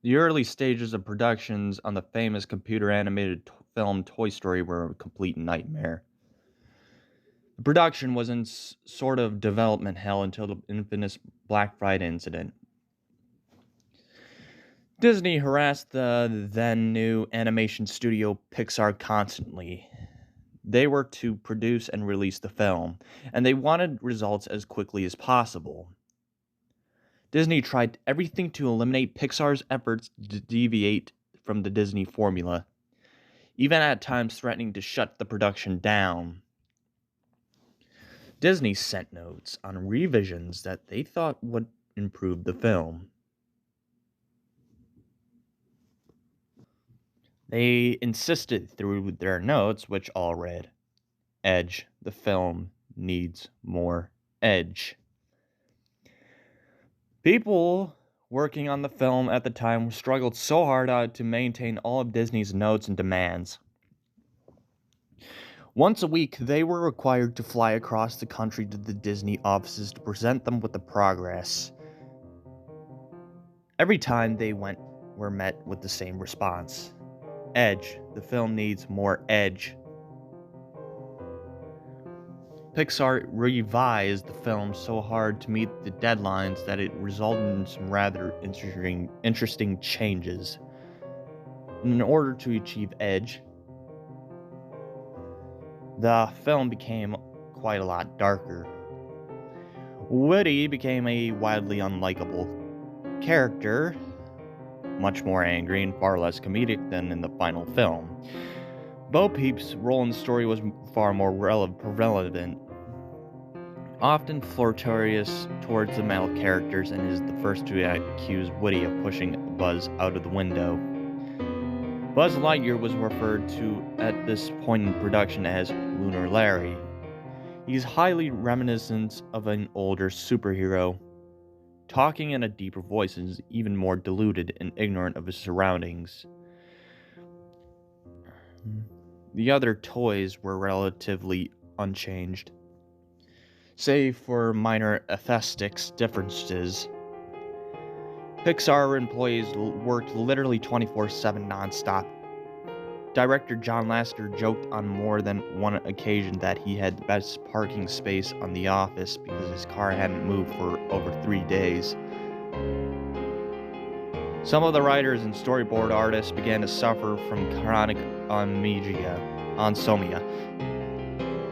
The early stages of productions on the famous computer animated film Toy Story were a complete nightmare. The production was in sort of development hell until the infamous Black Friday incident. Disney harassed the then new animation studio Pixar constantly. They were to produce and release the film, and they wanted results as quickly as possible. Disney tried everything to eliminate Pixar's efforts to deviate from the Disney formula, even at times threatening to shut the production down. Disney sent notes on revisions that they thought would improve the film. They insisted through their notes, which all read, "Edge, the film needs more edge." People working on the film at the time struggled so hard to maintain all of Disney's notes and demands. Once a week, they were required to fly across the country to the Disney offices to present them with the progress. Every time they were met with the same response. "Edge, the film needs more edge." Pixar revised the film so hard to meet the deadlines that it resulted in some rather interesting changes. In order to achieve edge, the film became quite a lot darker. Woody became a wildly unlikable character, much more angry and far less comedic than in the final film. Bo Peep's role in the story was far more relevant, often flirtatious towards the male characters, and is the first to accuse Woody of pushing Buzz out of the window. Buzz Lightyear was referred to at this point in production as Lunar Larry. He's highly reminiscent of an older superhero, talking in a deeper voice and is even more deluded and ignorant of his surroundings. The other toys were relatively unchanged, save for minor aesthetics differences. Pixar employees worked literally 24/7 nonstop. Director John Lasseter joked on more than one occasion that he had the best parking space on the office because his car hadn't moved for over 3 days. Some of the writers and storyboard artists began to suffer from chronic insomnia.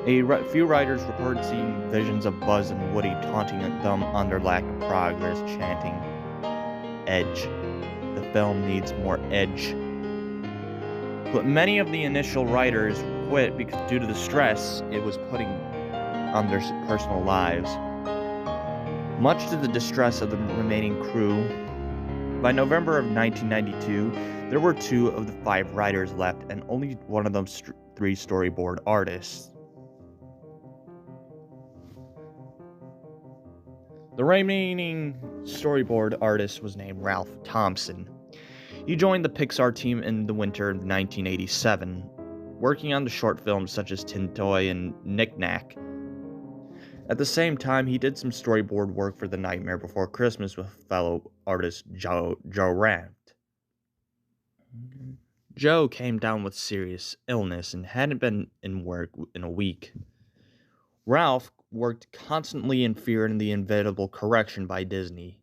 A few writers reported seeing visions of Buzz and Woody taunting them on their lack of progress, chanting, "Edge. The film needs more edge." But many of the initial writers quit because due to the stress it was putting on their personal lives. Much to the distress of the remaining crew, by November of 1992, there were 2 of the 5 writers left and only one of them 3 storyboard artists. The remaining storyboard artist was named Ralph Thompson. He joined the Pixar team in the winter of 1987, working on the short films such as Tin Toy and Knick Knack. At the same time, he did some storyboard work for The Nightmare Before Christmas with fellow artist Joe Ranft. Joe came down with serious illness and hadn't been in work in a week. Ralph worked constantly in fear and the inevitable correction by Disney.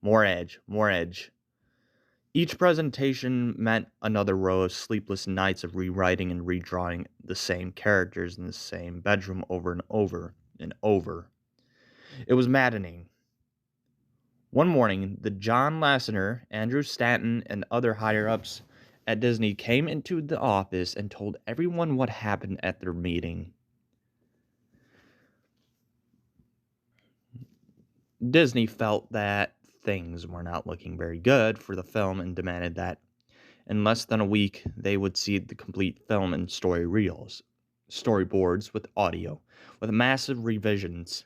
More edge, more edge. Each presentation meant another row of sleepless nights of rewriting and redrawing the same characters in the same bedroom over and over and over. It was maddening. One morning, the John Lasseter, Andrew Stanton, and other higher-ups at Disney came into the office and told everyone what happened at their meeting. Disney felt that things were not looking very good for the film and demanded that in less than a week they would see the complete film and story reels, storyboards with audio, with massive revisions.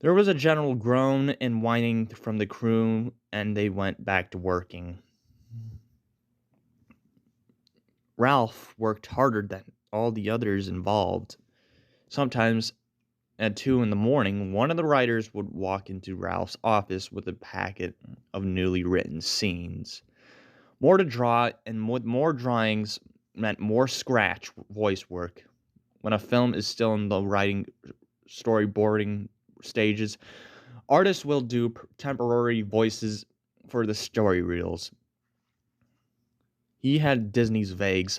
There was a general groan and whining from the crew, and they went back to working. Ralph worked harder than all the others involved, sometimes At 2 in the morning, one of the writers would walk into Ralph's office with a packet of newly written scenes. More to draw, and with more drawings meant more scratch voice work. When a film is still in the writing storyboarding stages, artists will do temporary voices for the story reels. He had Disney's vague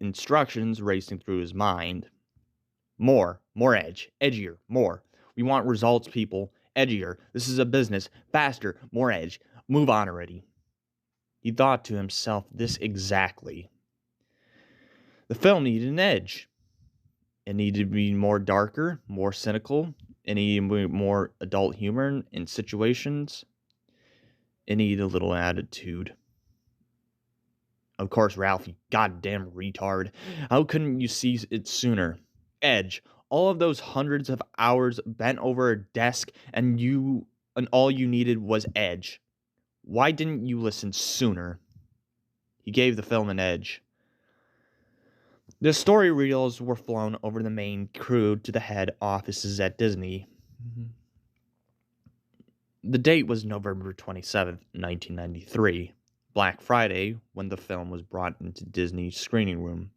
instructions racing through his mind. More edge, edgier, more. We want results, people. Edgier. This is a business. Faster, more edge. Move on already. He thought to himself this exactly. The film needed an edge. It needed to be more darker, more cynical. It needed more adult humor in situations. It needed a little attitude. Of course, Ralph, you goddamn retard. How couldn't you see it sooner? Edge. All of those hundreds of hours bent over a desk and all you needed was edge. Why didn't you listen sooner? He gave the film an edge. The story reels were flown over the main crew to the head offices at Disney. The date was November 27th, 1993, Black Friday, when the film was brought into Disney's screening room.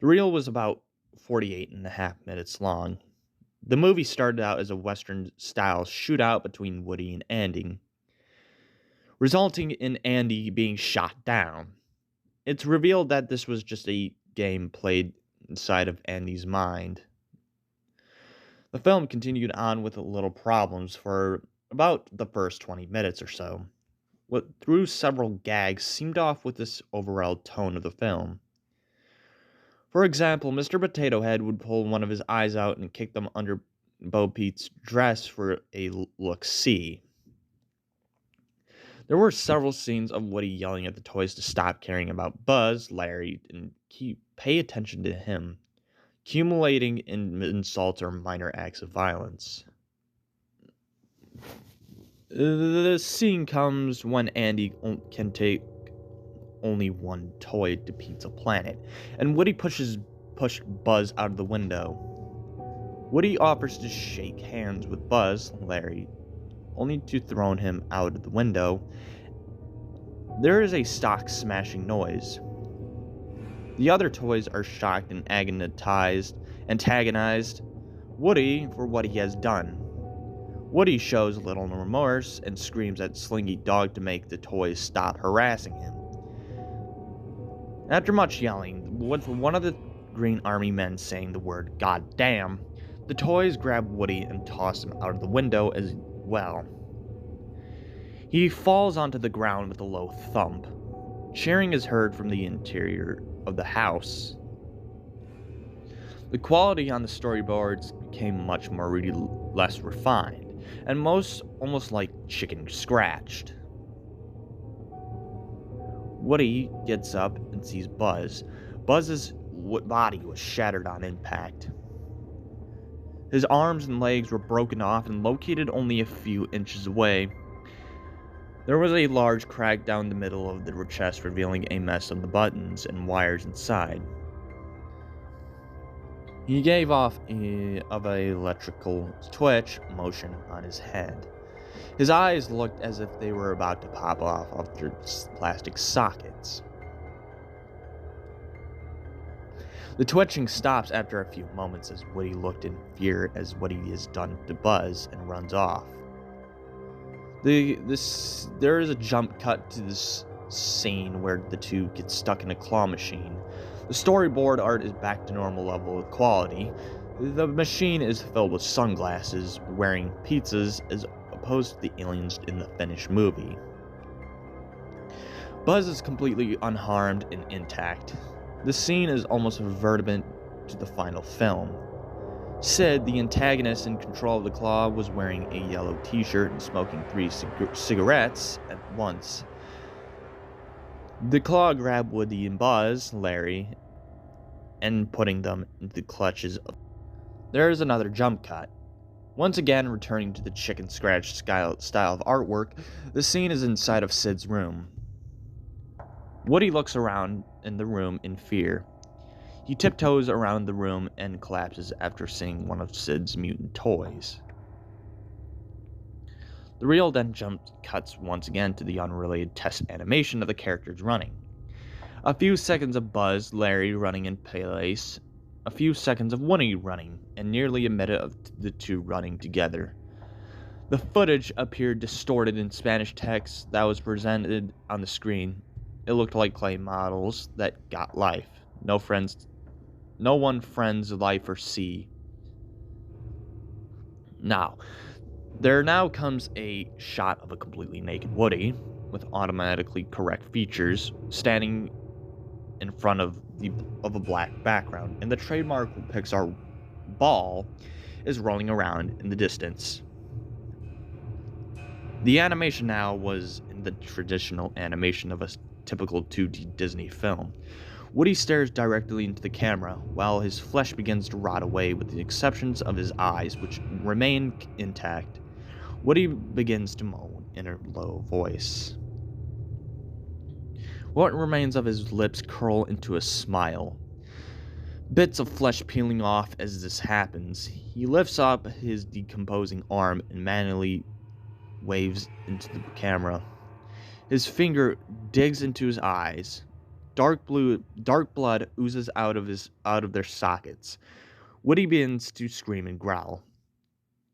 The reel was about 48 and a half minutes long. The movie started out as a Western-style shootout between Woody and Andy, resulting in Andy being shot down. It's revealed that this was just a game played inside of Andy's mind. The film continued on with little problems for about the first 20 minutes or so. What through several gags seemed off with this overall tone of the film. For example, Mr. Potato Head would pull one of his eyes out and kick them under Bo Peep's dress for a look-see. There were several scenes of Woody yelling at the toys to stop caring about Buzz, Larry, and pay attention to him, accumulating in insults or minor acts of violence. The scene comes when Andy can take only one toy to Pizza Planet, and Woody pushed Buzz out of the window. Woody offers to shake hands with Buzz, Larry, only to throw him out of the window. There is a stock smashing noise. The other toys are shocked and antagonized Woody for what he has done. Woody shows little remorse and screams at Slinky Dog to make the toys stop harassing him. After much yelling, with one of the Green Army men saying the word "God damn," the toys grab Woody and toss him out of the window as well. He falls onto the ground with a low thump. Cheering is heard from the interior of the house. The quality on the storyboards became much more less refined, and almost like chicken scratched. Woody gets up and sees Buzz. Buzz's body was shattered on impact. His arms and legs were broken off and located only a few inches away. There was a large crack down the middle of the chest, revealing a mess of the buttons and wires inside. He gave off an electrical twitch motion on his head. His eyes looked as if they were about to pop off of their plastic sockets. The twitching stops after a few moments as Woody looked in fear as what he has done to Buzz and runs off. There is a jump cut to this scene where the two get stuck in a claw machine. The storyboard art is back to normal level of quality. The machine is filled with sunglasses, wearing pizzas as opposed to the aliens in the finished movie. Buzz is completely unharmed and intact. The scene is almost verbatim to the final film. Sid, the antagonist in control of the claw, was wearing a yellow t-shirt and smoking 3 cigarettes at once. The claw grabbed Woody and Buzz, Larry, and putting them into the clutches of... There is another jump cut. Once again, returning to the chicken scratch style of artwork, the scene is inside of Sid's room. Woody looks around in the room in fear. He tiptoes around the room and collapses after seeing one of Sid's mutant toys. The reel then cuts once again to the unrelated test animation of the characters running. A few seconds of Buzz, Larry running in place, a few seconds of Woody running, and nearly a minute of the two running together. The footage appeared distorted in Spanish text that was presented on the screen. It looked like clay models that got life. No one friends life or see. Now, there now comes a shot of a completely naked Woody with automatically correct features standing in front of a black background, and the trademark Pixar ball is rolling around in the distance. The animation now was in the traditional animation of a typical 2D Disney film. Woody stares directly into the camera, while his flesh begins to rot away with the exceptions of his eyes, which remain intact. Woody begins to moan in a low voice. What remains of his lips curl into a smile. Bits of flesh peeling off as this happens. He lifts up his decomposing arm and manually waves into the camera. His finger digs into his eyes. Dark blood oozes out of their sockets. Woody begins to scream and growl.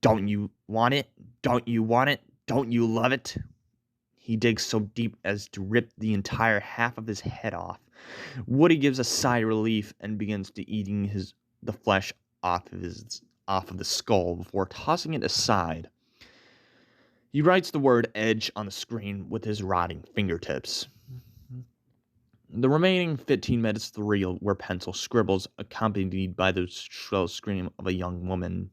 Don't you want it? Don't you want it? Don't you love it? He digs so deep as to rip the entire half of his head off. Woody gives a sigh of relief and begins to eating the flesh off of the skull before tossing it aside. He writes the word edge on the screen with his rotting fingertips. The remaining 15 minutes of the reel were pencil scribbles accompanied by the shrill scream of a young woman.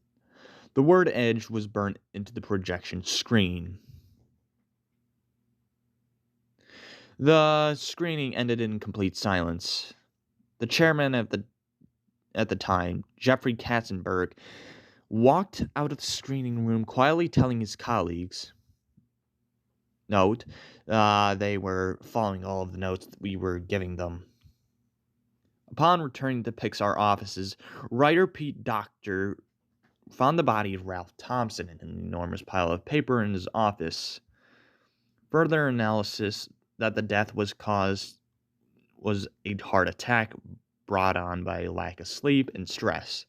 The word edge was burnt into the projection screen. The screening ended in complete silence. The chairman at the time, Jeffrey Katzenberg, walked out of the screening room quietly telling his colleagues, they were following all of the notes that we were giving them. Upon returning to Pixar offices, writer Pete Docter found the body of Ralph Thompson in an enormous pile of paper in his office. Further analysis that the death was a heart attack brought on by lack of sleep and stress.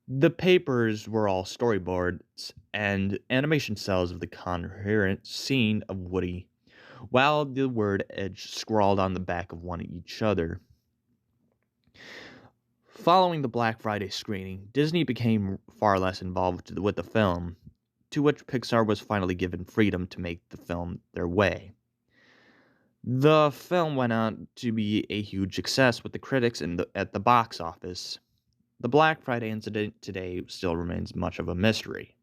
The papers were all storyboards and animation cells of the coherent scene of Woody, while the word edge scrawled on the back of one each other. Following the Black Friday screening, Disney became far less involved with the film, to which Pixar was finally given freedom to make the film their way. The film went on to be a huge success with the critics at the box office. The Black Friday incident today still remains much of a mystery.